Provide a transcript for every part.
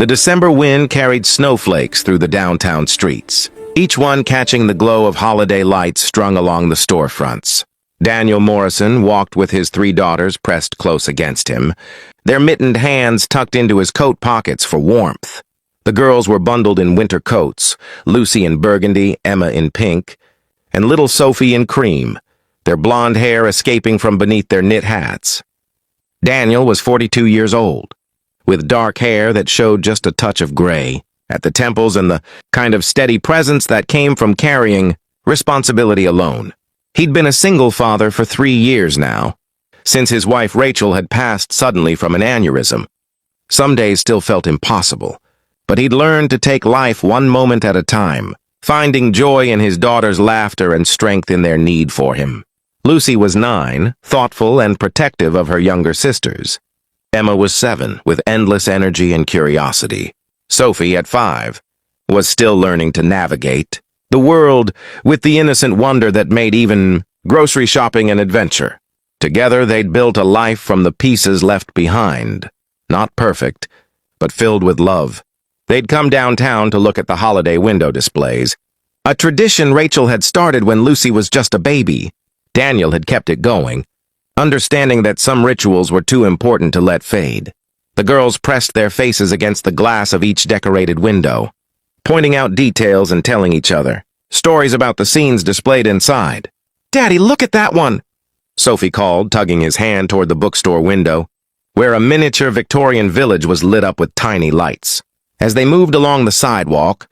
The December wind carried snowflakes through the downtown streets, each one catching the glow of holiday lights strung along the storefronts. Daniel Morrison walked with his 3 daughters pressed close against him, their mittened hands tucked into his coat pockets for warmth. The girls were bundled in winter coats, Lucy in burgundy, Emma in pink, and little Sophie in cream, their blonde hair escaping from beneath their knit hats. Daniel was 42 years old, with dark hair that showed just a touch of gray at the temples and the kind of steady presence that came from carrying responsibility alone. He'd been a single father for 3 years now, since his wife Rachel had passed suddenly from an aneurysm. Some days still felt impossible, but he'd learned to take life one moment at a time, finding joy in his daughter's laughter and strength in their need for him. Lucy was 9, thoughtful and protective of her younger sisters. Emma was 7, with endless energy and curiosity. Sophie, at 5, was still learning to navigate the world with the innocent wonder that made even grocery shopping an adventure. Together, they'd built a life from the pieces left behind. Not perfect, but filled with love. They'd come downtown to look at the holiday window displays, a tradition Rachel had started when Lucy was just a baby. Daniel had kept it going, understanding that some rituals were too important to let fade. The girls pressed their faces against the glass of each decorated window, pointing out details and telling each other stories about the scenes displayed inside. "Daddy, look at that one!" Sophie called, tugging his hand toward the bookstore window, where a miniature Victorian village was lit up with tiny lights. As they moved along the sidewalk,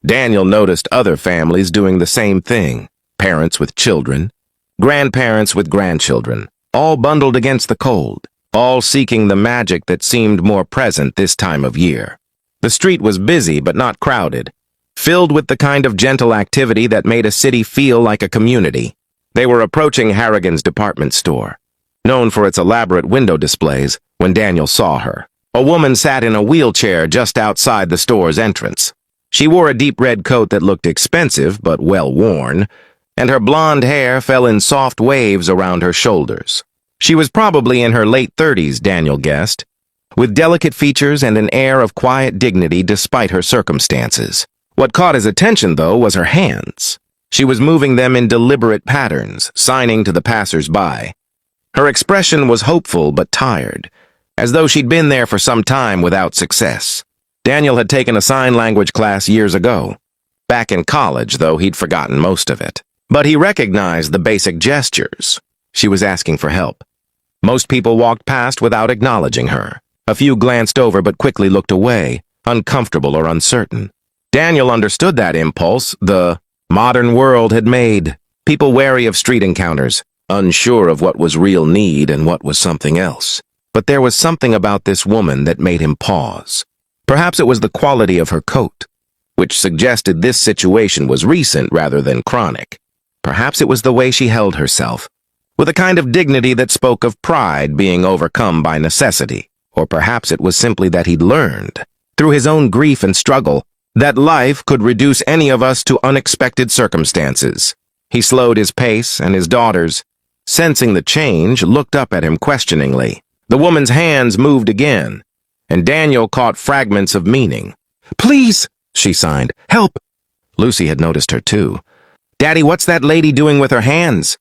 Daniel noticed other families doing the same thing, parents with children, grandparents with grandchildren, all bundled against the cold, all seeking the magic that seemed more present this time of year. The street was busy but not crowded, filled with the kind of gentle activity that made a city feel like a community. They were approaching Harrigan's department store, known for its elaborate window displays, when Daniel saw her. A woman sat in a wheelchair just outside the store's entrance. She wore a deep red coat that looked expensive but well-worn, and her blonde hair fell in soft waves around her shoulders. She was probably in her late 30s, Daniel guessed, with delicate features and an air of quiet dignity despite her circumstances. What caught his attention, though, was her hands. She was moving them in deliberate patterns, signing to the passers-by. Her expression was hopeful but tired, as though she'd been there for some time without success. Daniel had taken a sign language class years ago. Back in college, though, he'd forgotten most of it. But he recognized the basic gestures. She was asking for help. Most people walked past without acknowledging her. A few glanced over but quickly looked away, uncomfortable or uncertain. Daniel understood that impulse the modern world had made. People wary of street encounters, unsure of what was real need and what was something else. But there was something about this woman that made him pause. Perhaps it was the quality of her coat, which suggested this situation was recent rather than chronic. Perhaps it was the way she held herself, with a kind of dignity that spoke of pride being overcome by necessity. Or perhaps it was simply that he'd learned, through his own grief and struggle, that life could reduce any of us to unexpected circumstances. He slowed his pace, and his daughters, sensing the change, looked up at him questioningly. The woman's hands moved again, and Daniel caught fragments of meaning. "Please," she signed, "help." Lucy had noticed her too. "Daddy, what's that lady doing with her hands?"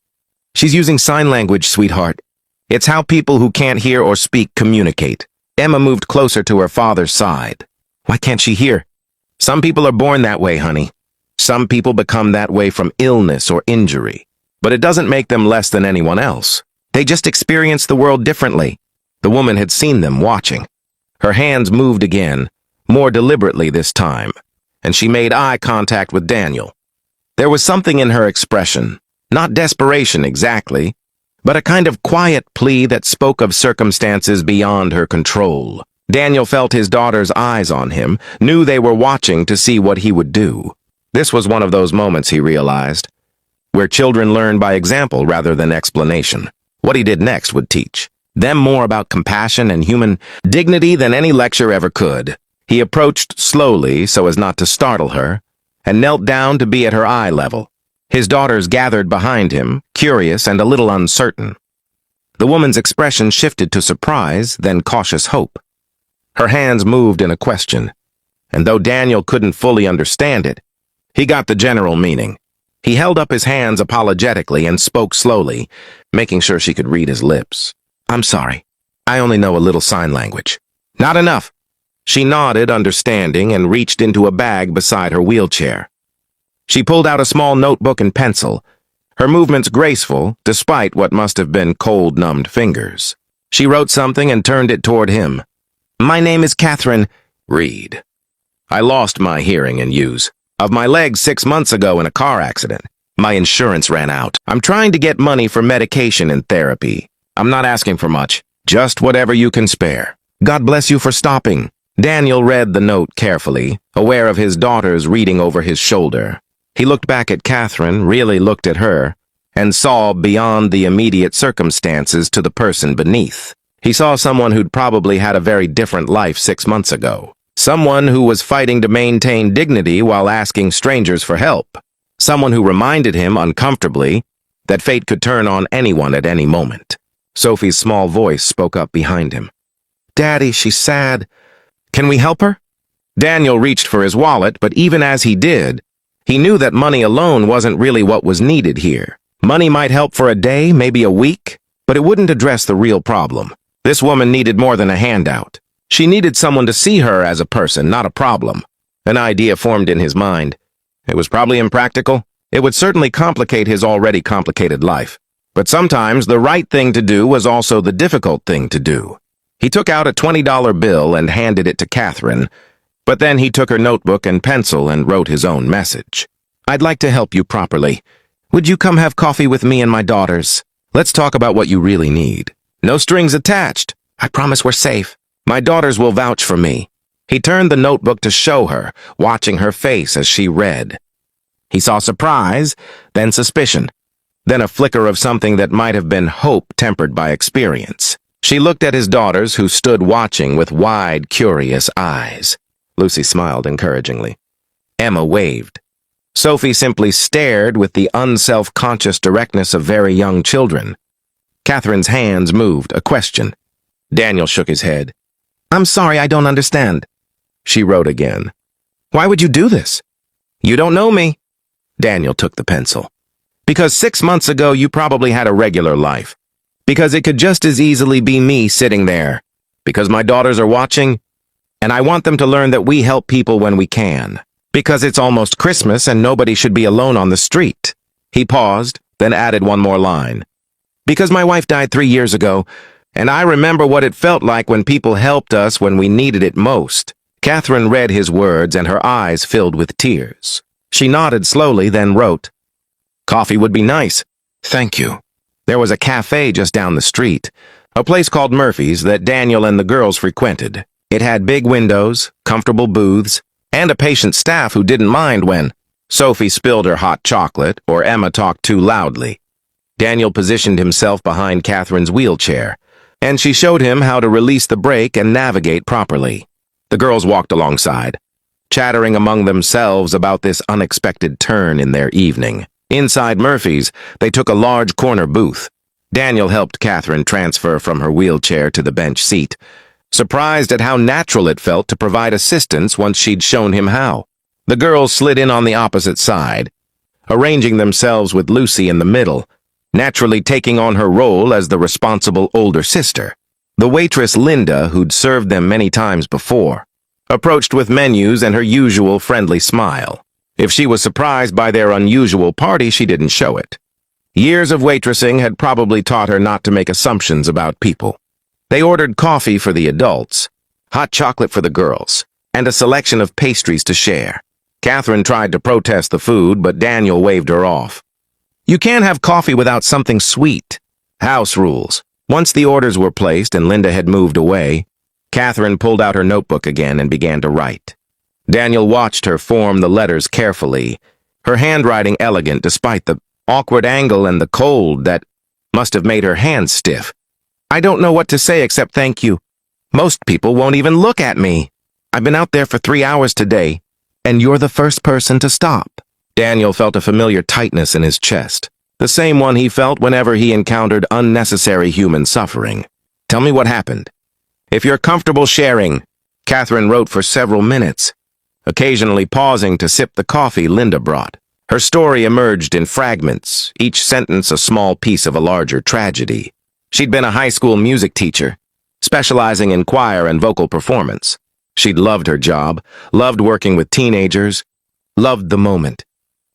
"She's using sign language, sweetheart. It's how people who can't hear or speak communicate." Emma moved closer to her father's side. "Why can't she hear?" "Some people are born that way, honey. Some people become that way from illness or injury. But it doesn't make them less than anyone else. They just experience the world differently." The woman had seen them watching. Her hands moved again, more deliberately this time, and she made eye contact with Daniel. There was something in her expression, not desperation exactly, but a kind of quiet plea that spoke of circumstances beyond her control. Daniel felt his daughter's eyes on him, knew they were watching to see what he would do. This was one of those moments, he realized, where children learn by example rather than explanation. What he did next would teach them more about compassion and human dignity than any lecture ever could. He approached slowly so as not to startle her, and knelt down to be at her eye level. His daughters gathered behind him, curious and a little uncertain. The woman's expression shifted to surprise, then cautious hope. Her hands moved in a question, and though Daniel couldn't fully understand it, he got the general meaning. He held up his hands apologetically and spoke slowly, making sure she could read his lips. "I'm sorry. I only know a little sign language." "Not enough." She nodded, understanding, and reached into a bag beside her wheelchair. She pulled out a small notebook and pencil, her movements graceful despite what must have been cold, numbed fingers. She wrote something and turned it toward him. "My name is Catherine. Read. I lost my hearing and use of my leg 6 months ago in a car accident. My insurance ran out. I'm trying to get money for medication and therapy. I'm not asking for much, just whatever you can spare. God bless you for stopping." Daniel read the note carefully, aware of his daughters reading over his shoulder. He looked back at Catherine, really looked at her, and saw beyond the immediate circumstances to the person beneath. He saw someone who'd probably had a very different life 6 months ago. Someone who was fighting to maintain dignity while asking strangers for help. Someone who reminded him, uncomfortably, that fate could turn on anyone at any moment. Sophie's small voice spoke up behind him. "Daddy, she's sad. Can we help her?" Daniel reached for his wallet, but even as he did, he knew that money alone wasn't really what was needed here. Money might help for a day, maybe a week, but it wouldn't address the real problem. This woman needed more than a handout. She needed someone to see her as a person, not a problem. An idea formed in his mind. It was probably impractical. It would certainly complicate his already complicated life. But sometimes the right thing to do was also the difficult thing to do. He took out a $20 bill and handed it to Catherine, but then he took her notebook and pencil and wrote his own message. "I'd like to help you properly. Would you come have coffee with me and my daughters? Let's talk about what you really need. No strings attached. I promise we're safe. My daughters will vouch for me." He turned the notebook to show her, watching her face as she read. He saw surprise, then suspicion, then a flicker of something that might have been hope tempered by experience. She looked at his daughters, who stood watching with wide, curious eyes. Lucy smiled encouragingly. Emma waved. Sophie simply stared with the unself-conscious directness of very young children. Catherine's hands moved, a question. Daniel shook his head. "I'm sorry, I don't understand." She wrote again. "Why would you do this?" "You don't know me." Daniel took the pencil. "Because 6 months ago you probably had a regular life. Because it could just as easily be me sitting there. Because my daughters are watching, and I want them to learn that we help people when we can. Because it's almost Christmas and nobody should be alone on the street." He paused, then added one more line. "Because my wife died 3 years ago, and I remember what it felt like when people helped us when we needed it most." Catherine read his words and her eyes filled with tears. She nodded slowly, then wrote, "Coffee would be nice. Thank you." There was a cafe just down the street, a place called Murphy's that Daniel and the girls frequented. It had big windows, comfortable booths, and a patient staff who didn't mind when Sophie spilled her hot chocolate or Emma talked too loudly. Daniel positioned himself behind Catherine's wheelchair, and she showed him how to release the brake and navigate properly. The girls walked alongside, chattering among themselves about this unexpected turn in their evening. Inside Murphy's, they took a large corner booth. Daniel helped Catherine transfer from her wheelchair to the bench seat, surprised at how natural it felt to provide assistance once she'd shown him how. The girls slid in on the opposite side, arranging themselves with Lucy in the middle, naturally taking on her role as the responsible older sister. The waitress Linda, who'd served them many times before, approached with menus and her usual friendly smile. If she was surprised by their unusual party, she didn't show it. Years of waitressing had probably taught her not to make assumptions about people. They ordered coffee for the adults, hot chocolate for the girls, and a selection of pastries to share. Catherine tried to protest the food, but Daniel waved her off. "You can't have coffee without something sweet. House rules." Once the orders were placed and Linda had moved away, Catherine pulled out her notebook again and began to write. Daniel watched her form the letters carefully, her handwriting elegant despite the awkward angle and the cold that must have made her hands stiff. "I don't know what to say except thank you. Most people won't even look at me. I've been out there for 3 hours today, and you're the first person to stop." Daniel felt a familiar tightness in his chest, the same one he felt whenever he encountered unnecessary human suffering. "Tell me what happened. If you're comfortable sharing, Catherine wrote for several minutes, occasionally pausing to sip the coffee Linda brought. Her story emerged in fragments, each sentence a small piece of a larger tragedy. She'd been a high school music teacher, specializing in choir and vocal performance. She'd loved her job, loved working with teenagers, loved the moment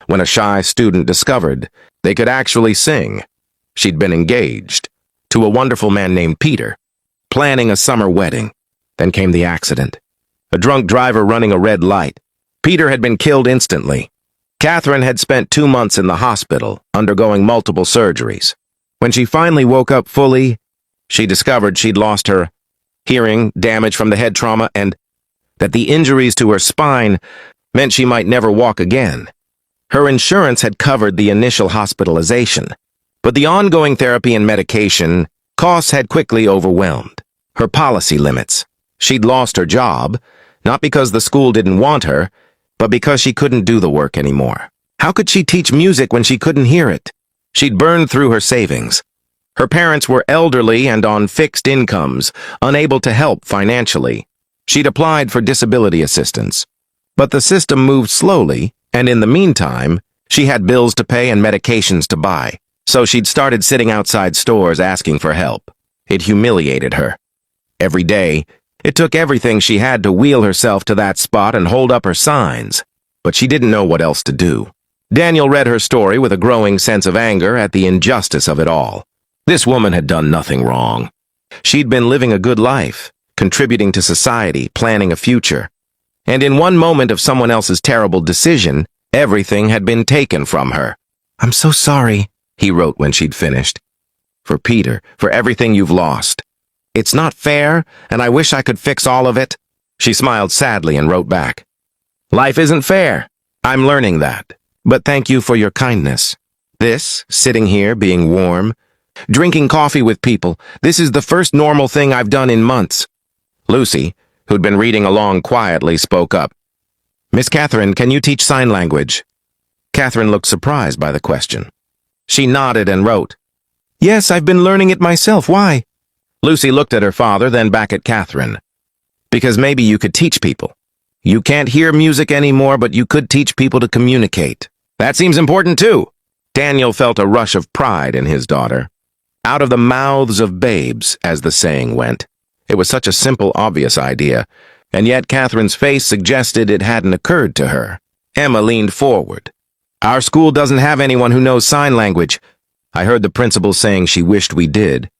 when a shy student discovered they could actually sing. She'd been engaged to a wonderful man named Peter, planning a summer wedding. Then came the accident. A drunk driver running a red light. Peter had been killed instantly. Catherine had spent 2 months in the hospital, undergoing multiple surgeries. When she finally woke up fully, she discovered she'd lost her hearing, damage from the head trauma, and that the injuries to her spine meant she might never walk again. Her insurance had covered the initial hospitalization, but the ongoing therapy and medication costs had quickly overwhelmed her policy limits. She'd lost her job, not because the school didn't want her, but because she couldn't do the work anymore. How could she teach music when she couldn't hear it? She'd burned through her savings. Her parents were elderly and on fixed incomes, unable to help financially. She'd applied for disability assistance. But the system moved slowly, and in the meantime, she had bills to pay and medications to buy. So she'd started sitting outside stores asking for help. It humiliated her. Every day, it took everything she had to wheel herself to that spot and hold up her signs, but she didn't know what else to do. Daniel read her story with a growing sense of anger at the injustice of it all. This woman had done nothing wrong. She'd been living a good life, contributing to society, planning a future. And in one moment of someone else's terrible decision, everything had been taken from her. "I'm so sorry," he wrote when she'd finished. "For Peter, for everything you've lost. It's not fair, and I wish I could fix all of it." She smiled sadly and wrote back, "Life isn't fair. I'm learning that. But thank you for your kindness. This, sitting here, being warm, drinking coffee with people, this is the first normal thing I've done in months." Lucy, who'd been reading along quietly, spoke up. "Miss Catherine, can you teach sign language?" Catherine looked surprised by the question. She nodded and wrote, "Yes, I've been learning it myself. Why?" Lucy looked at her father, then back at Catherine. "Because maybe you could teach people. You can't hear music anymore, but you could teach people to communicate. That seems important too." Daniel felt a rush of pride in his daughter. Out of the mouths of babes, as the saying went. It was such a simple, obvious idea, and yet Catherine's face suggested it hadn't occurred to her. Emma leaned forward. "Our school doesn't have anyone who knows sign language. I heard the principal saying she wished we did.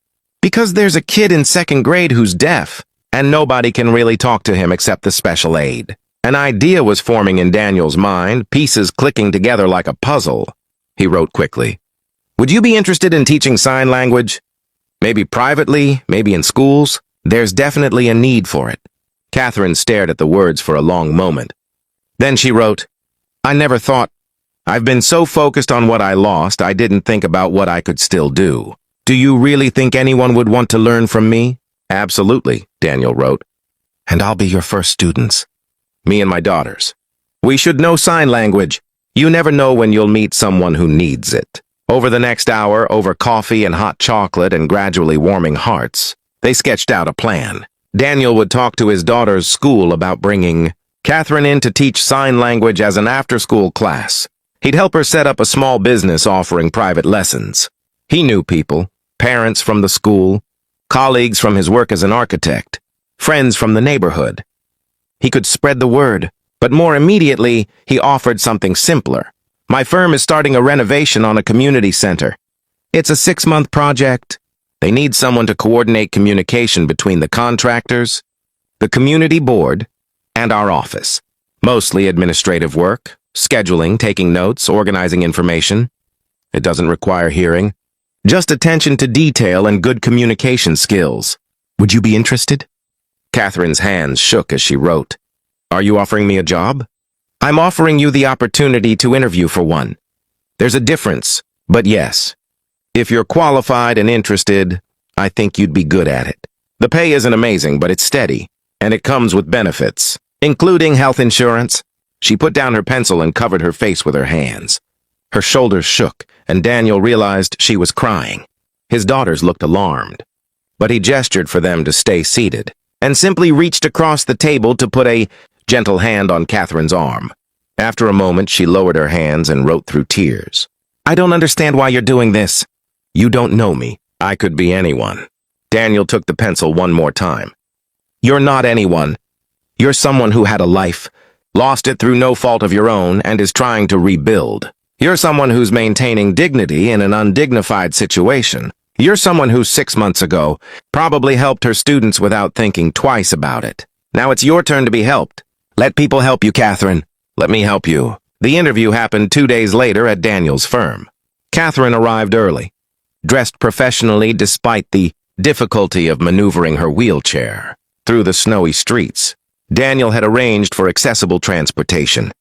Because there's a kid in 2nd grade who's deaf, and nobody can really talk to him except the special aid." An idea was forming in Daniel's mind, pieces clicking together like a puzzle. He wrote quickly, "Would you be interested in teaching sign language? Maybe privately, maybe in schools? There's definitely a need for it." Catherine stared at the words for a long moment. Then she wrote, "I never thought. I've been so focused on what I lost, I didn't think about what I could still do. Do you really think anyone would want to learn from me?" "Absolutely," Daniel wrote. "And I'll be your first students. Me and my daughters. We should know sign language. You never know when you'll meet someone who needs it." Over the next hour, over coffee and hot chocolate and gradually warming hearts, they sketched out a plan. Daniel would talk to his daughter's school about bringing Catherine in to teach sign language as an after-school class. He'd help her set up a small business offering private lessons. He knew people, parents from the school, colleagues from his work as an architect, friends from the neighborhood. He could spread the word, but more immediately, he offered something simpler. "My firm is starting a renovation on a community center. It's a 6-month project. They need someone to coordinate communication between the contractors, the community board, and our office. Mostly administrative work, scheduling, taking notes, organizing information. It doesn't require hearing. Just attention to detail and good communication skills. Would you be interested?" Catherine's hands shook as she wrote, "Are you offering me a job?" "I'm offering you the opportunity to interview for one. There's a difference, but yes. If you're qualified and interested, I think you'd be good at it. The pay isn't amazing, but it's steady, and it comes with benefits, including health insurance." She put down her pencil and covered her face with her hands. Her shoulders shook, and Daniel realized she was crying. His daughters looked alarmed, but he gestured for them to stay seated, and simply reached across the table to put a gentle hand on Catherine's arm. After a moment, she lowered her hands and wrote through tears. "I don't understand why you're doing this. You don't know me. I could be anyone." Daniel took the pencil one more time. "You're not anyone. You're someone who had a life, lost it through no fault of your own, and is trying to rebuild. You're someone who's maintaining dignity in an undignified situation. You're someone who 6 months ago probably helped her students without thinking twice about it. Now it's your turn to be helped. Let people help you, Catherine. Let me help you." The interview happened 2 days later at Daniel's firm. Catherine arrived early, dressed professionally despite the difficulty of maneuvering her wheelchair through the snowy streets. Daniel had arranged for accessible transportation,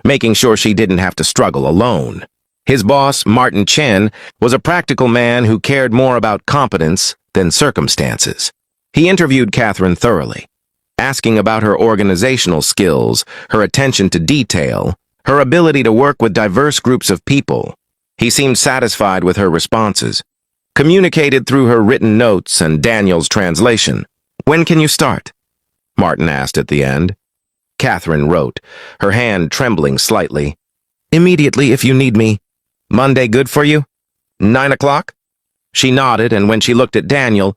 making sure she didn't have to struggle alone. His boss, Martin Chen, was a practical man who cared more about competence than circumstances. He interviewed Catherine thoroughly, asking about her organizational skills, her attention to detail, her ability to work with diverse groups of people. He seemed satisfied with her responses, communicated through her written notes and Daniel's translation. "When can you start?" Martin asked at the end. Catherine wrote, her hand trembling slightly. "Immediately if you need me. Monday good for you? 9 o'clock?" She nodded, and when she looked at Daniel,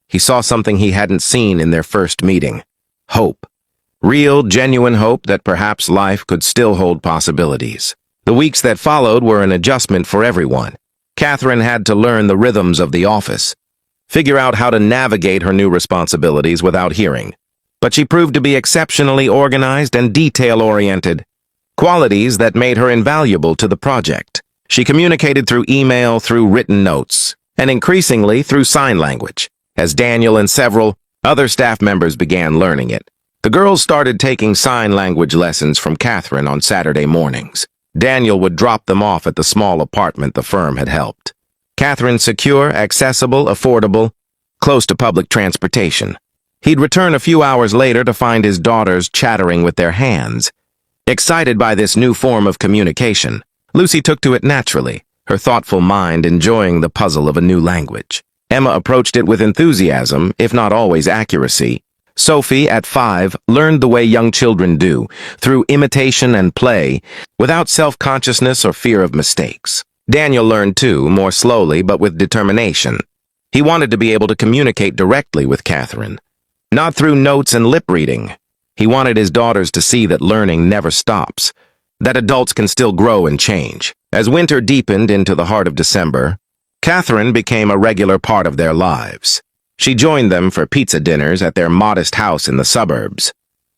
he saw something he hadn't seen in their first meeting. Hope. Real, genuine hope that perhaps life could still hold possibilities. The weeks that followed were an adjustment for everyone. Catherine had to learn the rhythms of the office, figure out how to navigate her new responsibilities without hearing. But she proved to be exceptionally organized and detail-oriented, qualities that made her invaluable to the project. She communicated through email, through written notes, and increasingly through sign language, as Daniel and several other staff members began learning it. The girls started taking sign language lessons from Catherine on Saturday mornings. Daniel would drop them off at the small apartment the firm had helped. Catherine secure, accessible, affordable, close to public transportation. He'd return a few hours later to find his daughters chattering with their hands. Excited by this new form of communication, Lucy took to it naturally, her thoughtful mind enjoying the puzzle of a new language. Emma approached it with enthusiasm, if not always accuracy. Sophie, at 5, learned the way young children do, through imitation and play, without self-consciousness or fear of mistakes. Daniel learned too, more slowly but with determination. He wanted to be able to communicate directly with Catherine, not through notes and lip reading. He wanted his daughters to see that learning never stops, that adults can still grow and change. As winter deepened into the heart of December, Catherine became a regular part of their lives. She joined them for pizza dinners at their modest house in the suburbs.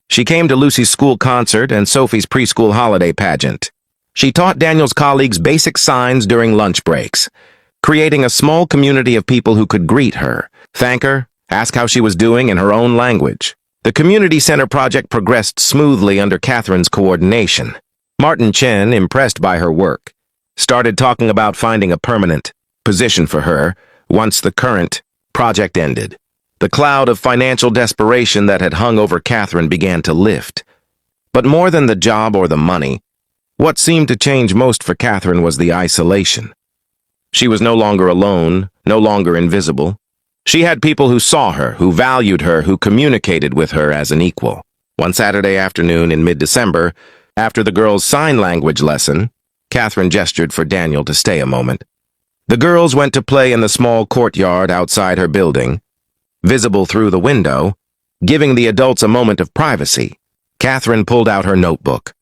She came to Lucy's school concert and Sophie's preschool holiday pageant. She taught Daniel's colleagues basic signs during lunch breaks, creating a small community of people who could greet her, thank her, ask how she was doing in her own language. The community center project progressed smoothly under Catherine's coordination. Martin Chen, impressed by her work, started talking about finding a permanent position for her once the current project ended. The cloud of financial desperation that had hung over Catherine began to lift. But more than the job or the money, what seemed to change most for Catherine was the isolation. She was no longer alone, no longer invisible. She had people who saw her, who valued her, who communicated with her as an equal. One Saturday afternoon in mid-December, after the girls' sign language lesson, Catherine gestured for Daniel to stay a moment. The girls went to play in the small courtyard outside her building, visible through the window, giving the adults a moment of privacy. Catherine pulled out her notebook.